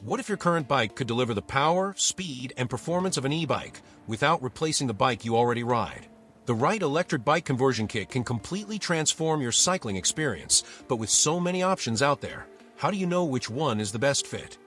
What if your current bike could deliver the power, speed, and performance of an e-bike without replacing the bike you already ride? The right electric bike conversion kit can completely transform your cycling experience, but with so many options out there, how do you know which one is the best fit?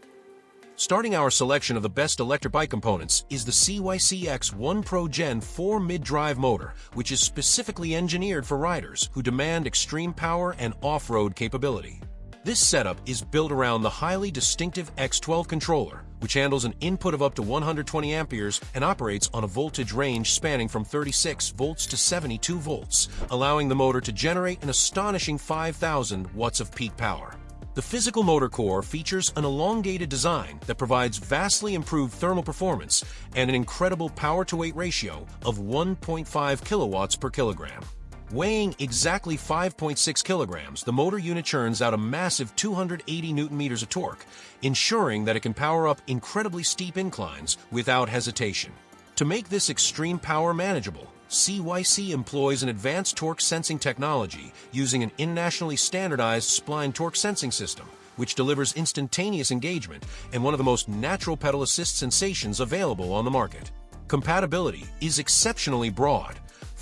Starting our selection of the best electric bike components is the CYC X1 Pro Gen 4 mid-drive motor, which is specifically engineered for riders who demand extreme power and off-road capability. This setup is built around the highly distinctive X12 controller, which handles an input of up to 120 amperes and operates on a voltage range spanning from 36 volts to 72 volts, allowing the motor to generate an astonishing 5,000 watts of peak power. The physical motor core features an elongated design that provides vastly improved thermal performance and an incredible power-to-weight ratio of 1.5 kilowatts per kilogram. Weighing exactly 5.6 kilograms, the motor unit churns out a massive 280 newton-meters of torque, ensuring that it can power up incredibly steep inclines without hesitation. To make this extreme power manageable, CYC employs an advanced torque sensing technology using an internationally standardized spline torque sensing system, which delivers instantaneous engagement and one of the most natural pedal assist sensations available on the market. Compatibility is exceptionally broad,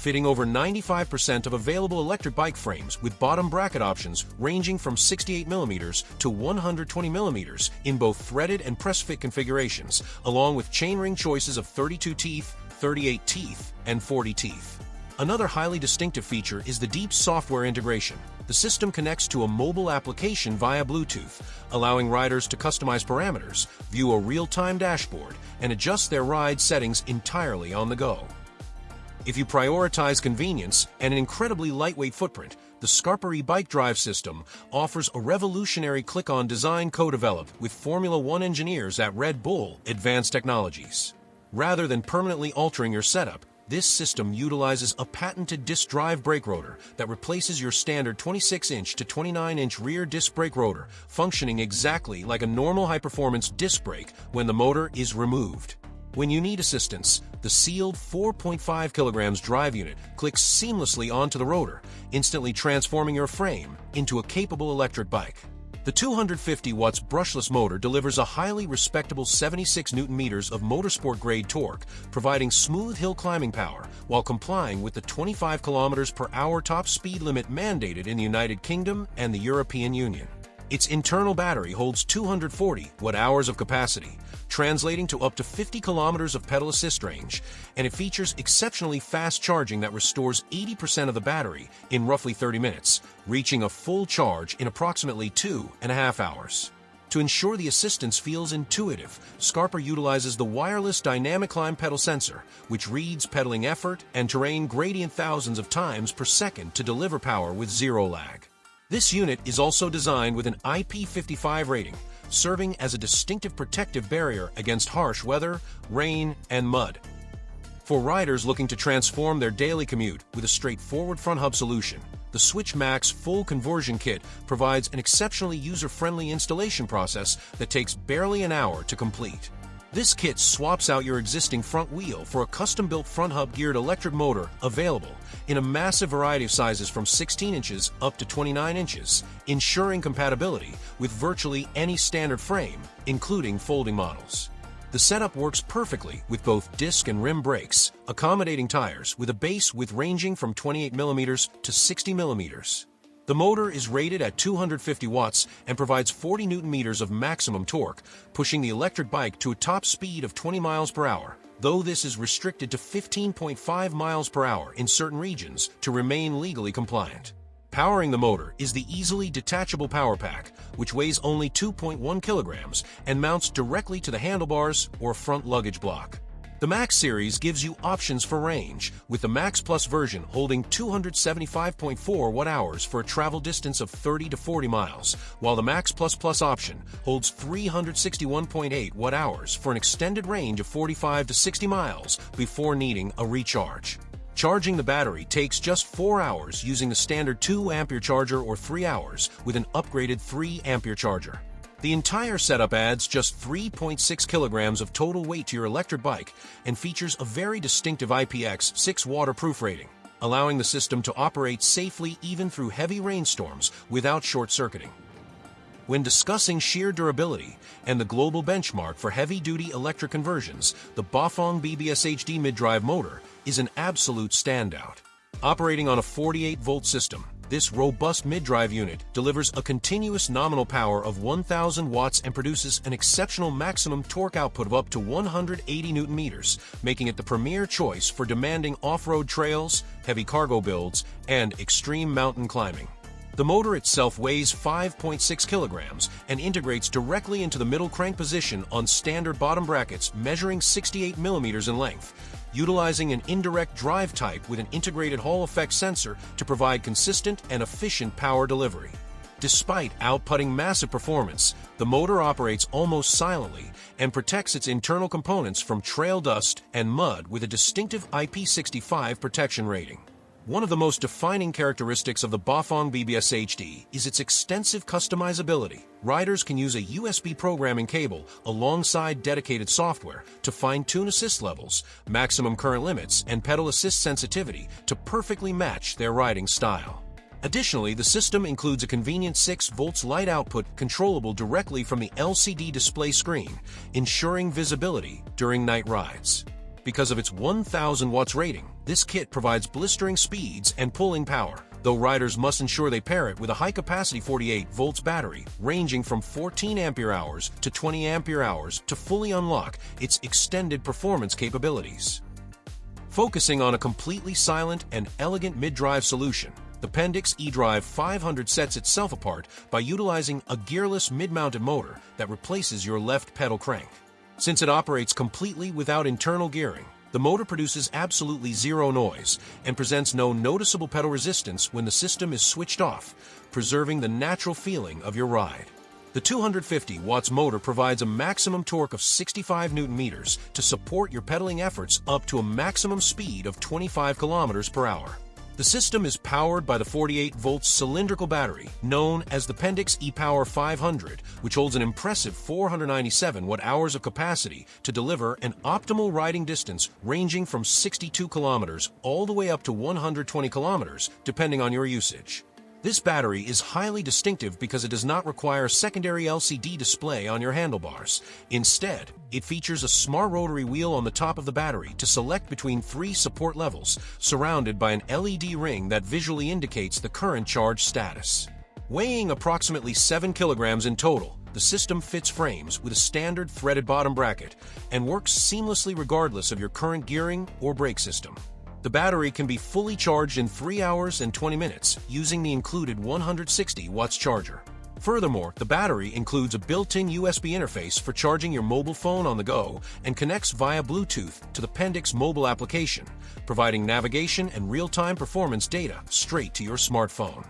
fitting over 95% of available electric bike frames with bottom bracket options ranging from 68mm to 120mm in both threaded and press-fit configurations, along with chainring choices of 32 teeth, 38 teeth, and 40 teeth. Another highly distinctive feature is the deep software integration. The system connects to a mobile application via Bluetooth, allowing riders to customize parameters, view a real-time dashboard, and adjust their ride settings entirely on the go. If you prioritize convenience and an incredibly lightweight footprint, the Skarper e-bike drive system offers a revolutionary click-on design co-developed with Formula One engineers at Red Bull Advanced Technologies. Rather than permanently altering your setup, this system utilizes a patented disc drive brake rotor that replaces your standard 26-inch to 29-inch rear disc brake rotor, functioning exactly like a normal high-performance disc brake when the motor is removed. When you need assistance, the sealed 4.5 kilograms drive unit clicks seamlessly onto the rotor, instantly transforming your frame into a capable electric bike. The 250 watts brushless motor delivers a highly respectable 76 newton-meters of motorsport-grade torque, providing smooth hill climbing power while complying with the 25 kilometers per hour top speed limit mandated in the United Kingdom and the European Union. Its internal battery holds 240 watt-hours of capacity, translating to up to 50 kilometers of pedal assist range, and it features exceptionally fast charging that restores 80% of the battery in roughly 30 minutes, reaching a full charge in approximately 2.5 hours. To ensure the assistance feels intuitive, Skarper utilizes the wireless dynamic climb pedal sensor, which reads pedaling effort and terrain gradient thousands of times per second to deliver power with zero lag. This unit is also designed with an IP55 rating, serving as a distinctive protective barrier against harsh weather, rain, and mud. For riders looking to transform their daily commute with a straightforward front hub solution, the Swytch Max full conversion kit provides an exceptionally user-friendly installation process that takes barely an hour to complete. This kit swaps out your existing front wheel for a custom-built front hub geared electric motor available in a massive variety of sizes from 16 inches up to 29 inches, ensuring compatibility with virtually any standard frame, including folding models. The setup works perfectly with both disc and rim brakes, accommodating tires with a base width ranging from 28mm to 60mm. The motor is rated at 250 watts and provides 40 newton-meters of maximum torque, pushing the electric bike to a top speed of 20 miles per hour, though this is restricted to 15.5 miles per hour in certain regions to remain legally compliant. Powering the motor is the easily detachable power pack, which weighs only 2.1 kilograms and mounts directly to the handlebars or front luggage block. The Max series gives you options for range, with the Max Plus version holding 275.4 watt-hours for a travel distance of 30 to 40 miles, while the Max Plus Plus option holds 361.8 watt-hours for an extended range of 45 to 60 miles before needing a recharge. Charging the battery takes just 4 hours using the standard 2-ampere charger or 3 hours with an upgraded 3-ampere charger. The entire setup adds just 3.6 kilograms of total weight to your electric bike and features a very distinctive IPX6 waterproof rating, allowing the system to operate safely even through heavy rainstorms without short-circuiting. When discussing sheer durability and the global benchmark for heavy-duty electric conversions, the BAFANG BBSHD mid-drive motor is an absolute standout. Operating on a 48-volt system, this robust mid-drive unit delivers a continuous nominal power of 1,000 watts and produces an exceptional maximum torque output of up to 180 Nm, making it the premier choice for demanding off-road trails, heavy cargo builds, and extreme mountain climbing. The motor itself weighs 5.6 kilograms and integrates directly into the middle crank position on standard bottom brackets measuring 68 millimeters in length, utilizing an indirect drive type with an integrated Hall effect sensor to provide consistent and efficient power delivery. Despite outputting massive performance, the motor operates almost silently and protects its internal components from trail dust and mud with a distinctive IP65 protection rating. One of the most defining characteristics of the BAFANG BBSHD is its extensive customizability. Riders can use a USB programming cable alongside dedicated software to fine-tune assist levels, maximum current limits, and pedal assist sensitivity to perfectly match their riding style. Additionally, the system includes a convenient 6 volts light output controllable directly from the LCD display screen, ensuring visibility during night rides. Because of its 1,000 watts rating, this kit provides blistering speeds and pulling power, though riders must ensure they pair it with a high-capacity 48 volts battery ranging from 14 ampere-hours to 20 ampere-hours to fully unlock its extended performance capabilities. Focusing on a completely silent and elegant mid-drive solution, the Pendix eDrive 500 sets itself apart by utilizing a gearless mid-mounted motor that replaces your left pedal crank. Since it operates completely without internal gearing, the motor produces absolutely zero noise and presents no noticeable pedal resistance when the system is switched off, preserving the natural feeling of your ride. The 250 watts motor provides a maximum torque of 65 Nm to support your pedaling efforts up to a maximum speed of 25 km per hour. The system is powered by the 48-volt cylindrical battery known as the Pendix ePower 500, which holds an impressive 497 watt-hours of capacity to deliver an optimal riding distance ranging from 62 kilometers all the way up to 120 kilometers, depending on your usage. This battery is highly distinctive because it does not require a secondary LCD display on your handlebars. Instead, it features a smart rotary wheel on the top of the battery to select between 3 support levels, surrounded by an LED ring that visually indicates the current charge status. Weighing approximately 7 kilograms in total, the system fits frames with a standard threaded bottom bracket and works seamlessly regardless of your current gearing or brake system. The battery can be fully charged in 3 hours and 20 minutes using the included 160 watts charger. Furthermore, the battery includes a built-in USB interface for charging your mobile phone on the go and connects via Bluetooth to the Pendix mobile application, providing navigation and real-time performance data straight to your smartphone.